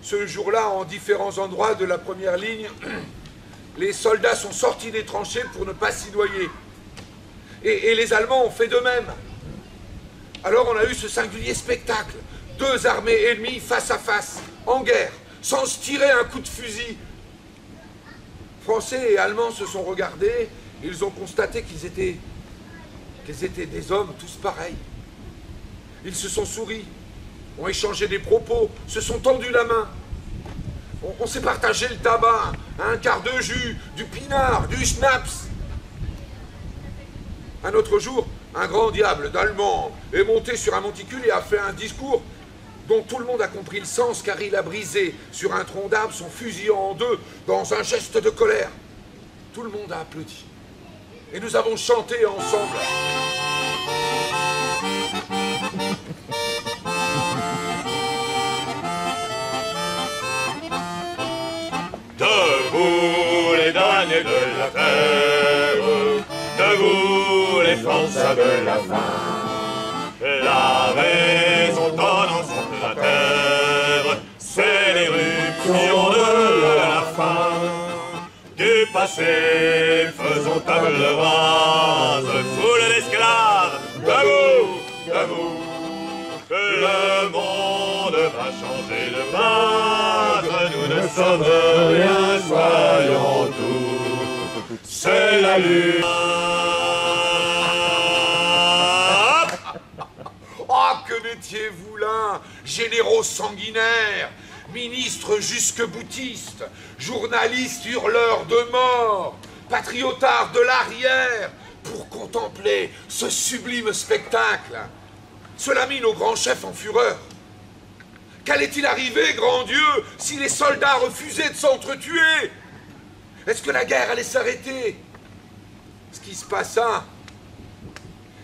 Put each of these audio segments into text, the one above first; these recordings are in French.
Ce jour-là, en différents endroits de la première ligne, les soldats sont sortis des tranchées pour ne pas s'y noyer. Et les Allemands ont fait de même. Alors on a eu ce singulier spectacle. Deux armées ennemies face à face, en guerre, sans se tirer un coup de fusil. Français et Allemands se sont regardés, ils ont constaté qu'ils étaient des hommes tous pareils. Ils se sont souris, ont échangé des propos, se sont tendus la main. On s'est partagé le tabac, un quart de jus, du pinard, du schnapps. Un autre jour, un grand diable d'Allemand est monté sur un monticule et a fait un discours dont tout le monde a compris le sens, car il a brisé sur un tronc d'arbre son fusil en deux dans un geste de colère. Tout le monde a applaudi. Et nous avons chanté ensemble. Debout les damnés de la terre, debout les Français de la faim. La raison donne ensemble la terre, c'est l'éruption de la fin. Du passé, faisons table rase, foule d'esclaves, debout, debout. Le monde va changer de base, nous ne sommes rien, soyons tout. C'est la lutte. Oh, que n'étiez-vous là, généraux sanguinaires, ministres jusque-boutistes, journalistes hurleurs de mort, patriotards de l'arrière, pour contempler ce sublime spectacle. Cela mit nos grands chefs en fureur. Qu'allait-il arriver, grand Dieu, si les soldats refusaient de s'entretuer? Est-ce que la guerre allait s'arrêter? Ce qui se passa,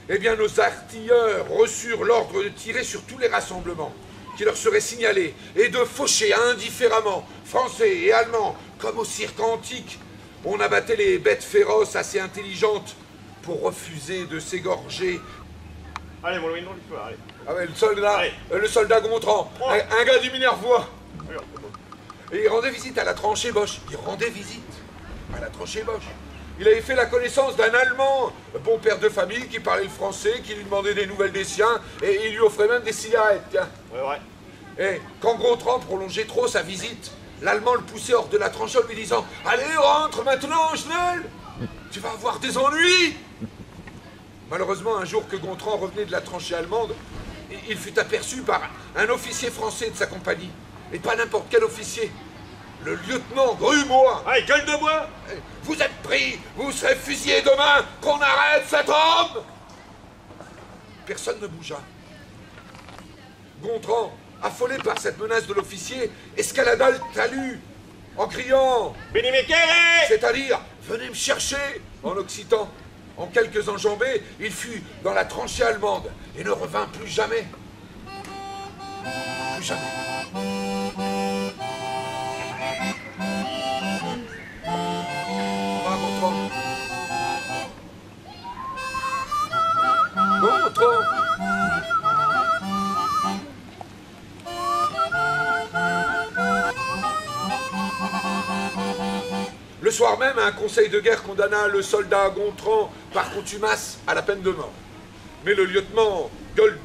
eh bien, nos artilleurs reçurent l'ordre de tirer sur tous les rassemblements qui leur seraient signalés et de faucher indifféremment, Français et Allemands, comme au cirque antique. On abattait les bêtes féroces assez intelligentes pour refuser de s'égorger. Allez, mon Louis, non, l'histoire, allez. Ah ouais, le soldat Gontran, un gars du Minervois. Et il rendait visite à la tranchée Boche. Il rendait visite à la tranchée Boche. Il avait fait la connaissance d'un Allemand, bon père de famille, qui parlait le français, qui lui demandait des nouvelles des siens, et il lui offrait même des cigarettes, tiens. Ouais. Et quand Gontran prolongeait trop sa visite, l'Allemand le poussait hors de la tranchée en lui disant « Allez, rentre maintenant, Schnell, tu vas avoir des ennuis !» Malheureusement, un jour que Gontran revenait de la tranchée allemande, il fut aperçu par un officier français de sa compagnie. Et pas n'importe quel officier. Le lieutenant Grumois. Allez, gueule de bois! Vous êtes pris, vous serez fusillé demain, qu'on arrête cet homme! Personne ne bougea. Gontran, affolé par cette menace de l'officier, escalada le talus en criant « Bénimekere !» c'est-à-dire « Venez me chercher !» en occitan. En quelques enjambées, il fut dans la tranchée allemande et ne revint plus jamais. Plus jamais. Ah, Gontran. Gontran. Le soir même, un conseil de guerre condamna le soldat Gontran par contumace à la peine de mort. Mais le lieutenant Gueule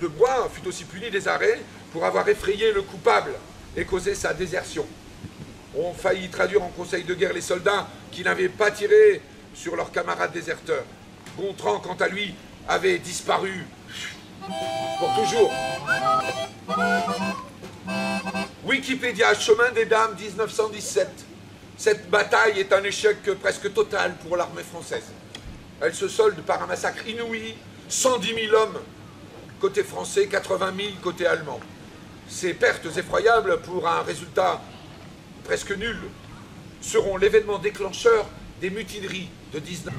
de Bois fut aussi puni des arrêts pour avoir effrayé le coupable et causé sa désertion. On faillit traduire en conseil de guerre les soldats qui n'avaient pas tiré sur leurs camarades déserteurs. Gontran, quant à lui, avait disparu pour toujours. Wikipédia, Chemin des Dames, 1917. Cette bataille est un échec presque total pour l'armée française. Elle se solde par un massacre inouï, 110 000 hommes côté français, 80 000 côté allemand. Ces pertes effroyables pour un résultat presque nul seront l'événement déclencheur des mutineries de 19.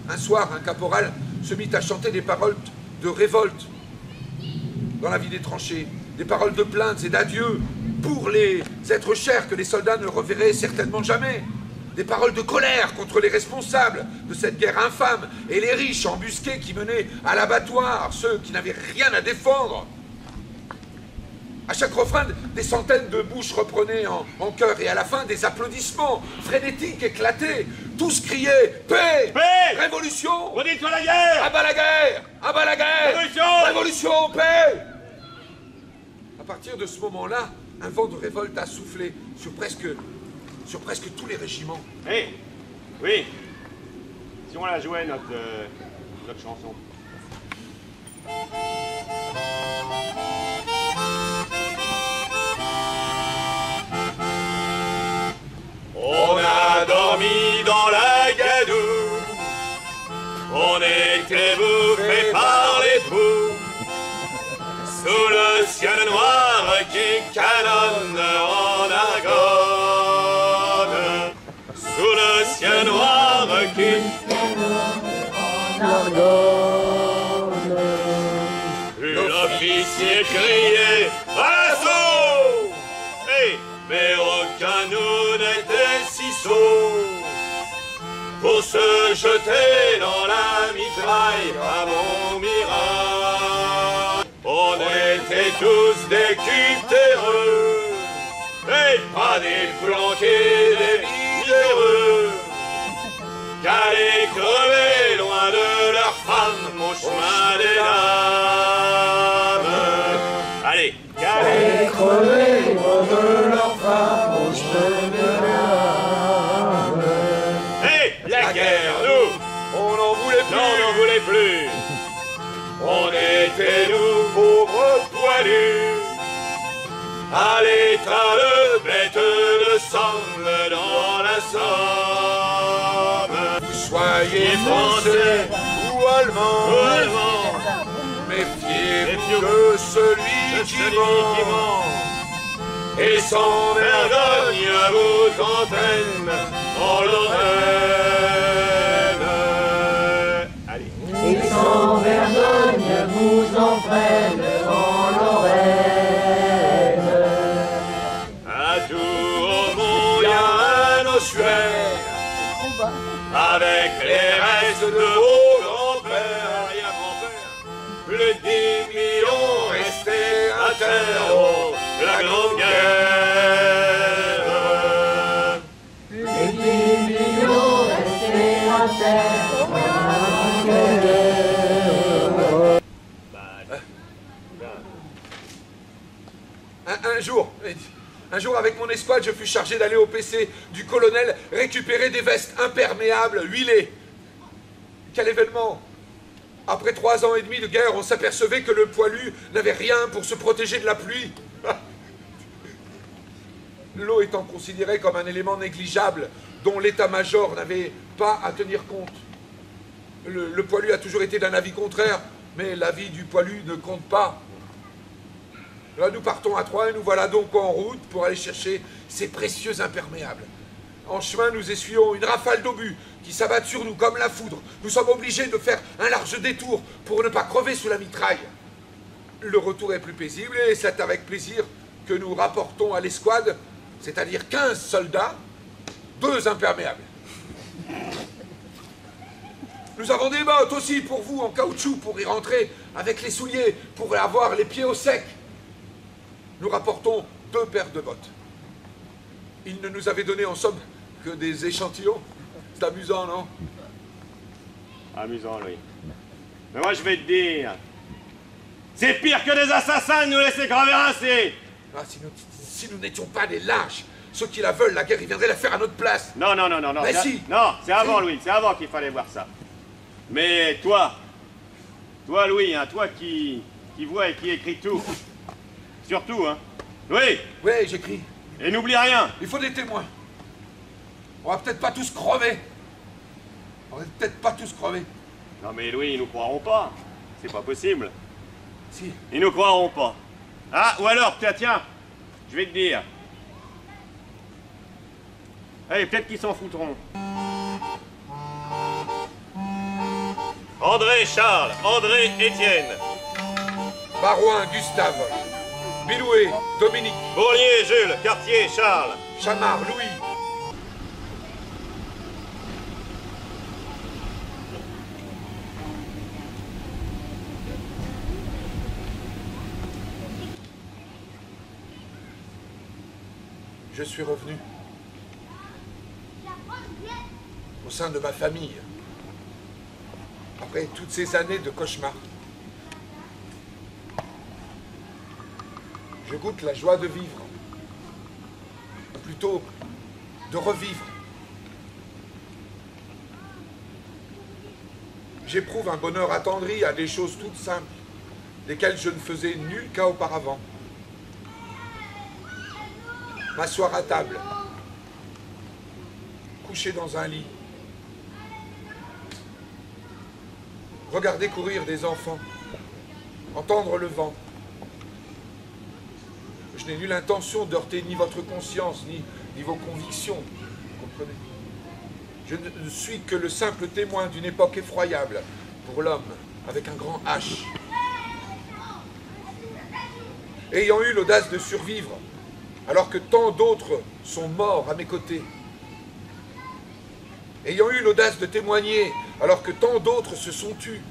Un soir, un caporal se mit à chanter des paroles de révolte dans la vie des tranchées, des paroles de plaintes et d'adieu pour les êtres chers que les soldats ne reverraient certainement jamais. Des paroles de colère contre les responsables de cette guerre infâme et les riches embusqués qui menaient à l'abattoir ceux qui n'avaient rien à défendre. À chaque refrain, des centaines de bouches reprenaient en chœur et à la fin, des applaudissements frénétiques, éclatés. Tous criaient « Paix ! Paix ! Révolution ! Redis-toi la guerre! À bas la guerre! À bas la guerre! Révolution ! Révolution! Paix !» À partir de ce moment-là, un vent de révolte a soufflé sur presque tous les régiments. Hé! Oui! Si on la jouait, notre chanson. On a dormi dans la gadoue, on était bouffés par les trous, sous le ciel noir qui canonne en argonne, sous le ciel noir qui canonne en argonne. L'officier criait à l'assaut, mais aucun nous n'était si sot pour se jeter dans la mitraille à Montmirail. On était tous des cutéreux et pas des planqués, des miséreux, qu'allaient crever loin de leurs femmes au chemin des dames. Allez, qu'allaient crever loin de leurs femmes au chemin des dames. Hey, la guerre, nous, on n'en voulait plus. Non, on n'en voulait plus. On était, nous, pauvres poilus, à l'état de bêtes de somme dans la Somme. Vous soyez français ou allemands, méfiez-vous de celui qui ment et sans vergogne vous entraîne en Lorraine. Allez. Et sans vergogne vous entraîne en Lorraine. À tout au monde, y a un ossuaire avec les restes de vos grands-pères, arrière-grands-pères. Plus de 10 millions restés à terre, oh, la grande guerre. Les 10 millions restés à terre. Un jour, avec mon escouade, je fus chargé d'aller au PC du colonel récupérer des vestes imperméables, huilées. Quel événement! Après 3 ans et demi de guerre, on s'apercevait que le poilu n'avait rien pour se protéger de la pluie. L'eau étant considérée comme un élément négligeable dont l'état-major n'avait pas à tenir compte. Le poilu a toujours été d'un avis contraire, mais l'avis du poilu ne compte pas. Là, nous partons à 3 et nous voilà donc en route pour aller chercher ces précieux imperméables. En chemin, nous essuyons une rafale d'obus qui s'abattent sur nous comme la foudre. Nous sommes obligés de faire un large détour pour ne pas crever sous la mitraille. Le retour est plus paisible et c'est avec plaisir que nous rapportons à l'escouade, c'est-à-dire 15 soldats, 2 imperméables. Nous avons des bottes aussi pour vous en caoutchouc pour y rentrer avec les souliers pour avoir les pieds au sec. Nous rapportons 2 paires de bottes. Ils ne nous avaient donné en somme que des échantillons. C'est amusant, non? Amusant, lui. Mais moi, je vais te dire, c'est pire que des assassins de nous laisser crever ainsi. Ah, si nous n'étions pas des lâches, ceux qui la veulent, la guerre, ils viendraient la faire à notre place. Non. Mais si. Non, c'est avant, Si. Louis, c'est avant qu'il fallait voir ça. Mais toi, Louis, hein, toi qui vois et qui écris tout, surtout, hein. Louis, Oui, j'écris. et n'oublie rien. Il faut des témoins. On va peut-être pas tous crever. Non mais Louis, ils nous croiront pas. C'est pas possible. Si. Ils nous croiront pas. Ah, ou alors, tiens, je vais te dire. Allez, peut-être qu'ils s'en foutront. André Charles, André Étienne, Barouin, Gustave. Bilouet, Dominique. Bourlier, Jules, Cartier, Charles. Chamard, Louis. je suis revenu au sein de ma famille, après toutes ces années de cauchemars. Je goûte la joie de vivre, ou plutôt de revivre. J'éprouve un bonheur attendri à des choses toutes simples, desquelles je ne faisais nul cas auparavant. M'asseoir à table, coucher dans un lit, regarder courir des enfants, entendre le vent. Je n'ai nulle intention d'heurter ni votre conscience, ni vos convictions, vous comprenez? Je ne suis que le simple témoin d'une époque effroyable pour l'homme, avec un grand H. Ayant eu l'audace de survivre, alors que tant d'autres sont morts à mes côtés. Ayant eu l'audace de témoigner, alors que tant d'autres se sont tus.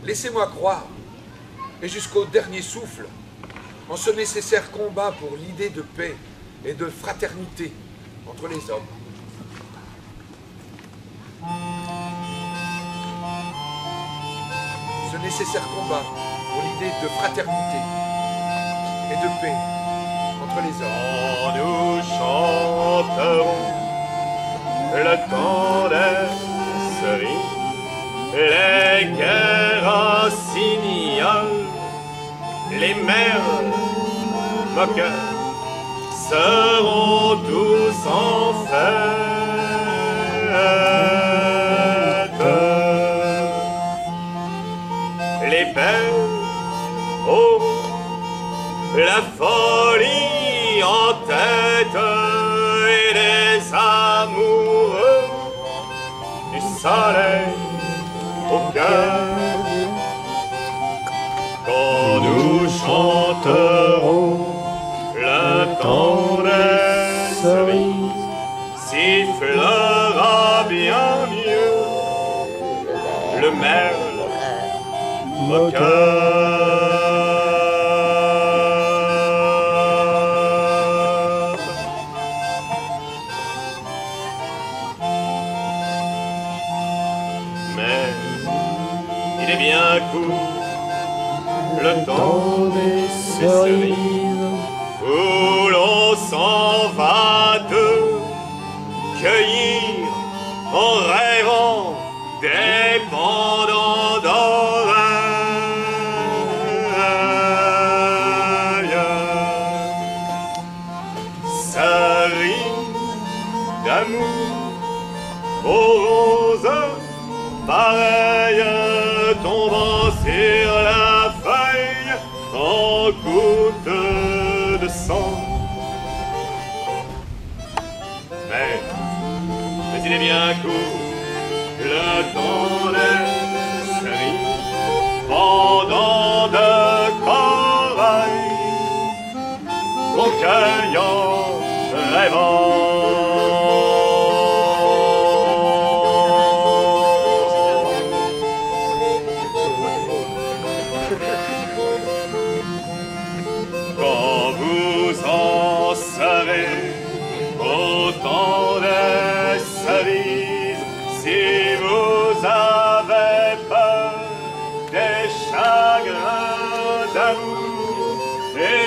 Laissez-moi croire, et jusqu'au dernier souffle, en ce nécessaire combat pour l'idée de paix et de fraternité entre les hommes. Ce nécessaire combat pour l'idée de fraternité et de paix entre les hommes. Nous chanterons le temps des cerises, les guerres rossignols, les merles moqueurs seront tous en fête. Les belles auront la folie en tête et les amoureux du soleil au cœur. Quand nous chanterons le temps des cerises, sifflera bien mieux le merle moqueur. Mais il est bien court le temps des cerises, où l'on s'en va de cueillir en rêvant des pendants d'oreilles. Cerises d'amour aux roses pareilles tombant sur la feuille en gouttes de sang. Mais il est bien court le temps des cerises, pendant de corail, en cueillant, rêvant. Quand vous en serez au temps des cerises, si vous avez peur des chagrins d'amour et